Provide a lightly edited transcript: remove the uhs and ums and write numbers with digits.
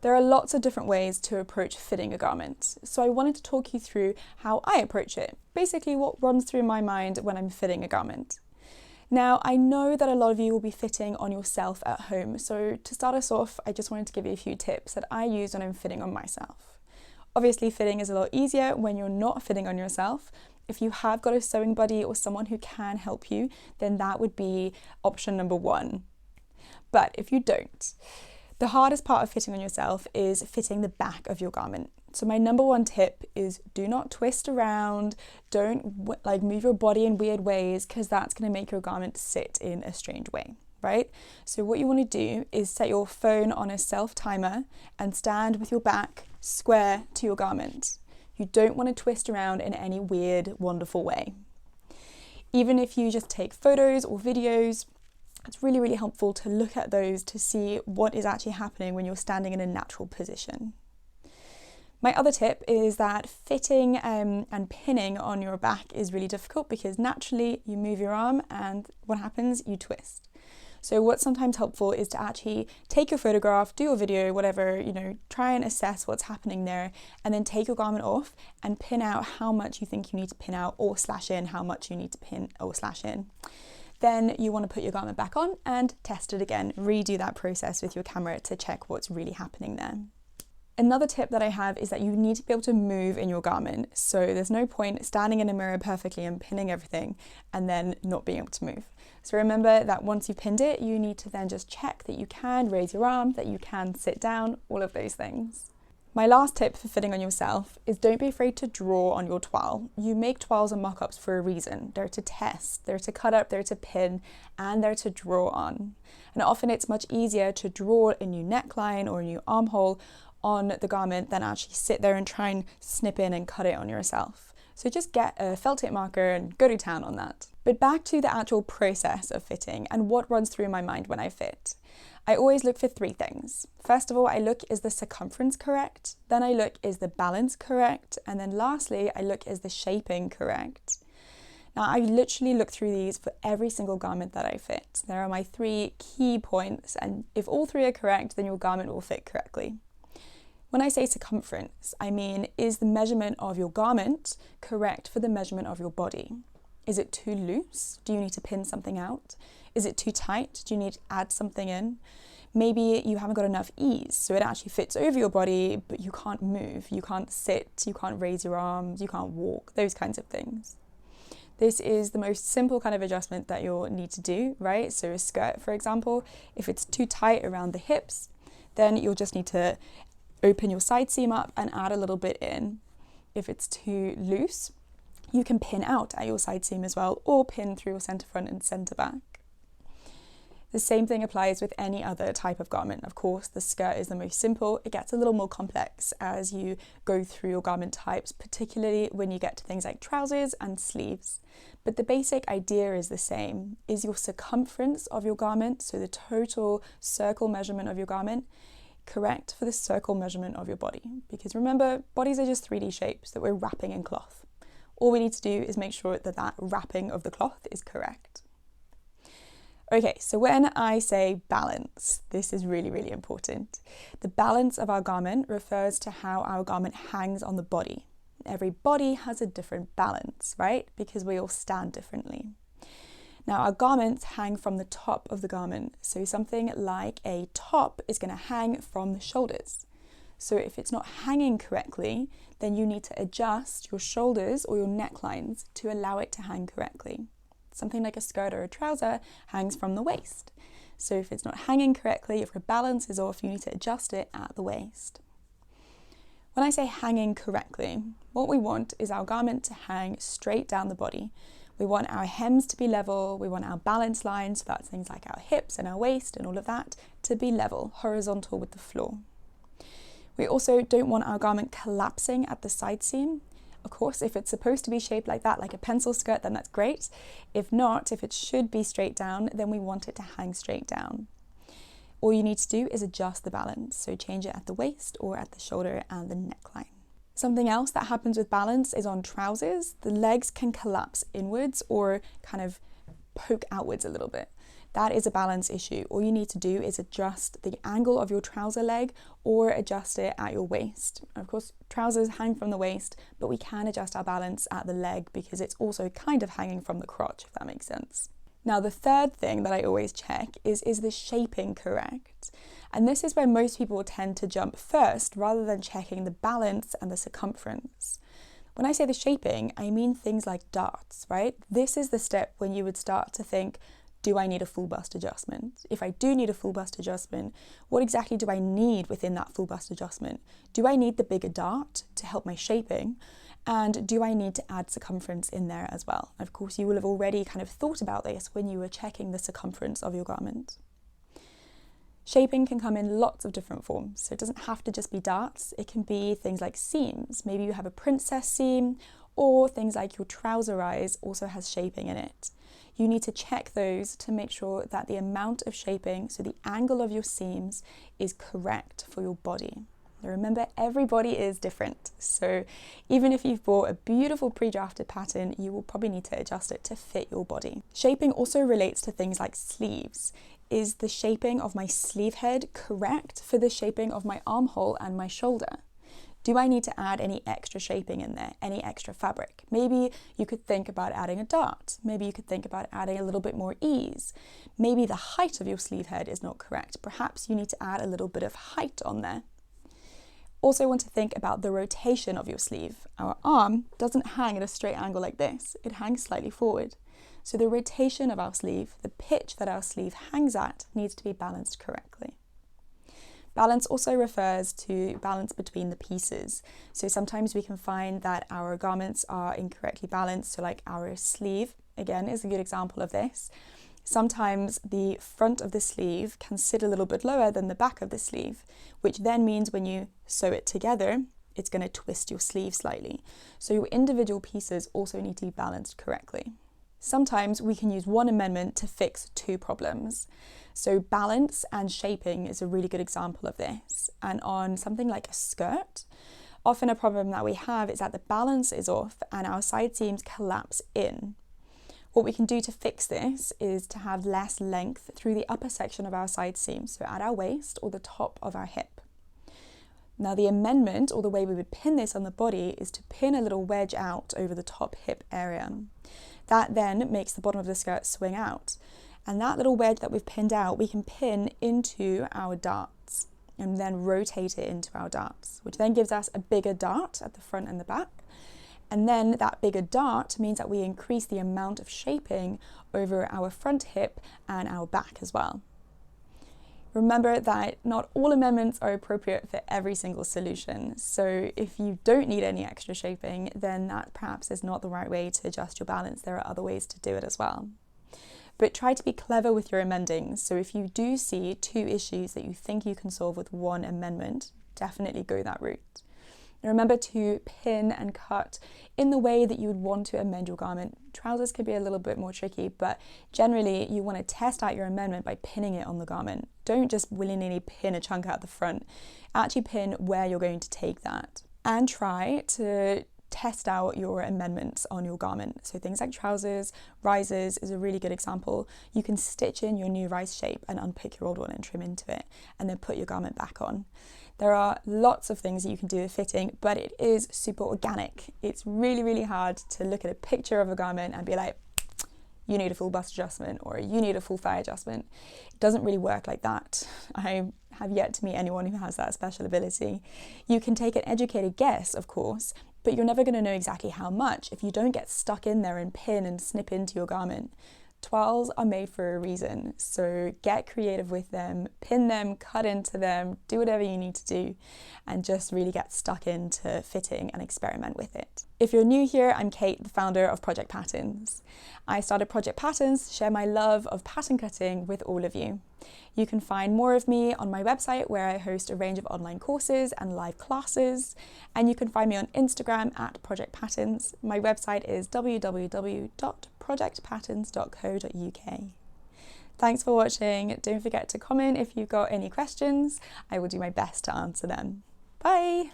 There are lots of different ways to approach fitting a garment, so I wanted to talk you through how I approach it, basically what runs through my mind when I'm fitting a garment. Now, I know that a lot of you will be fitting on yourself at home, so to start us off, I just wanted to give you a few tips that I use when I'm fitting on myself. Obviously, fitting is a lot easier when you're not fitting on yourself. If you have got a sewing buddy or someone who can help you, then that would be option number one. But if you don't, the hardest part of fitting on yourself is fitting the back of your garment. So my number one tip is do not twist around, don't move your body in weird ways, because that's going to make your garment sit in a strange way, right? So what you want to do is set your phone on a self timer and stand with your back square to your garment. You don't want to twist around in any weird, wonderful way. Even if you just take photos or videos, it's really, really helpful to look at those to see what is actually happening when you're standing in a natural position. My other tip is that fitting and pinning on your back is really difficult because naturally you move your arm and what happens? You twist. So what's sometimes helpful is to actually take your photograph, do your video, whatever, try and assess what's happening there, and then take your garment off and pin out how much you think you need to pin out, or slash in how much you need to pin or slash in. Then you want to put your garment back on and test it again. Redo that process with your camera to check what's really happening there. Another tip that I have is that you need to be able to move in your garment. So there's no point standing in a mirror perfectly and pinning everything and then not being able to move. So remember that once you've pinned it, you need to then just check that you can raise your arm, that you can sit down, all of those things. My last tip for fitting on yourself is don't be afraid to draw on your toile. You make toiles and mock-ups for a reason. They're to test, they're to cut up, they're to pin, and they're to draw on. And often it's much easier to draw a new neckline or a new armhole on the garment than actually sit there and try and snip in and cut it on yourself. So just get a felt tip marker and go to town on that. But back to the actual process of fitting and what runs through my mind when I fit. I always look for three things. First of all, I look, is the circumference correct? Then I look, is the balance correct? And then lastly, I look, is the shaping correct? Now, I literally look through these for every single garment that I fit. There are my three key points, and if all three are correct, then your garment will fit correctly. When I say circumference, I mean, is the measurement of your garment correct for the measurement of your body? Is it too loose? Do you need to pin something out? Is it too tight? Do you need to add something in? Maybe you haven't got enough ease, so it actually fits over your body, but you can't move, you can't sit, you can't raise your arms, you can't walk, those kinds of things. This is the most simple kind of adjustment that you'll need to do, right? So a skirt, for example, if it's too tight around the hips, then you'll just need to open your side seam up and add a little bit in. If it's too loose, you can pin out at your side seam as well, or pin through your centre front and centre back. The same thing applies with any other type of garment. Of course, the skirt is the most simple. It gets a little more complex as you go through your garment types, particularly when you get to things like trousers and sleeves. But the basic idea is the same. Is your circumference of your garment, so the total circle measurement of your garment, correct for the circle measurement of your body? Because remember, bodies are just 3D shapes that we're wrapping in cloth. All we need to do is make sure that that wrapping of the cloth is correct. Okay, so when I say balance, this is really, really important. The balance of our garment refers to how our garment hangs on the body. Every body has a different balance, right? Because we all stand differently. Now, our garments hang from the top of the garment. So something like a top is going to hang from the shoulders. So if it's not hanging correctly, then you need to adjust your shoulders or your necklines to allow it to hang correctly. Something like a skirt or a trouser hangs from the waist. So if it's not hanging correctly, if your balance is off, you need to adjust it at the waist. When I say hanging correctly, what we want is our garment to hang straight down the body. We want our hems to be level, we want our balance lines, so that's things like our hips and our waist and all of that, to be level, horizontal with the floor. We also don't want our garment collapsing at the side seam. Of course, if it's supposed to be shaped like that, like a pencil skirt, then that's great. If not, if it should be straight down, then we want it to hang straight down. All you need to do is adjust the balance, so change it at the waist or at the shoulder and the neckline. Something else that happens with balance is on trousers. The legs can collapse inwards or kind of poke outwards a little bit. that is a balance issue. All you need to do is adjust the angle of your trouser leg or adjust it at your waist. Of course, trousers hang from the waist, but we can adjust our balance at the leg because it's also kind of hanging from the crotch, if that makes sense. Now, the third thing that I always check is the shaping correct? And this is where most people tend to jump first rather than checking the balance and the circumference. When I say the shaping, I mean things like darts, right? This is the step when you would start to think, do I need a full bust adjustment? If I do need a full bust adjustment, what exactly do I need within that full bust adjustment? Do I need the bigger dart to help my shaping? And do I need to add circumference in there as well? Of course, you will have already kind of thought about this when you were checking the circumference of your garment. Shaping can come in lots of different forms, so it doesn't have to just be darts. It can be things like seams. Maybe you have a princess seam, or things like your trouser rise also has shaping in it. You need to check those to make sure that the amount of shaping, so the angle of your seams, is correct for your body. Now remember, everybody is different, so even if you've bought a beautiful pre-drafted pattern, you will probably need to adjust it to fit your body. Shaping also relates to things like sleeves. Is the shaping of my sleeve head correct for the shaping of my armhole and my shoulder? Do I need to add any extra shaping in there, any extra fabric? Maybe you could think about adding a dart. Maybe you could think about adding a little bit more ease. Maybe the height of your sleeve head is not correct. Perhaps you need to add a little bit of height on there. Also want to think about the rotation of your sleeve. Our arm doesn't hang at a straight angle like this. It hangs slightly forward. So the rotation of our sleeve, the pitch that our sleeve hangs at, needs to be balanced correctly. Balance also refers to balance between the pieces. So sometimes we can find that our garments are incorrectly balanced. So like our sleeve, again, is a good example of this. Sometimes the front of the sleeve can sit a little bit lower than the back of the sleeve, which then means when you sew it together, it's going to twist your sleeve slightly. So your individual pieces also need to be balanced correctly. Sometimes we can use one amendment to fix two problems. So balance and shaping is a really good example of this. And on something like a skirt, often a problem that we have is that the balance is off and our side seams collapse in. What we can do to fix this is to have less length through the upper section of our side seam, so at our waist or the top of our hip. Now the amendment, or the way we would pin this on the body, is to pin a little wedge out over the top hip area. That then makes the bottom of the skirt swing out. And that little wedge that we've pinned out, we can pin into our darts and then rotate it into our darts, which then gives us a bigger dart at the front and the back. And then that bigger dart means that we increase the amount of shaping over our front hip and our back as well. Remember that not all amendments are appropriate for every single solution. So if you don't need any extra shaping, then that perhaps is not the right way to adjust your balance. There are other ways to do it as well. But try to be clever with your amendings. So if you do see two issues that you think you can solve with one amendment, definitely go that route. And remember to pin and cut in the way that you would want to amend your garment. Trousers can be a little bit more tricky, but generally you want to test out your amendment by pinning it on the garment. Don't just willy-nilly pin a chunk out the front. Actually pin where you're going to take that. And try to test out your amendments on your garment. So things like trousers, rises is a really good example. You can stitch in your new rise shape and unpick your old one and trim into it, and then put your garment back on. There are lots of things that you can do with fitting, but it is super organic. It's really, really hard to look at a picture of a garment and be like, you need a full bust adjustment or you need a full thigh adjustment. It doesn't really work like that. I have yet to meet anyone who has that special ability. You can take an educated guess, of course, but you're never going to know exactly how much if you don't get stuck in there and pin and snip into your garment. Toiles are made for a reason, so get creative with them, pin them, cut into them, do whatever you need to do, and just really get stuck into fitting and experiment with it. If you're new here, I'm Kate, the founder of Project Patterns. I started Project Patterns to share my love of pattern cutting with all of you. You can find more of me on my website, where I host a range of online courses and live classes, and you can find me on Instagram at Project Patterns. My website is www.projectpatterns.co.uk. Thanks for watching. Don't forget to comment if you've got any questions. I will do my best to answer them. Bye!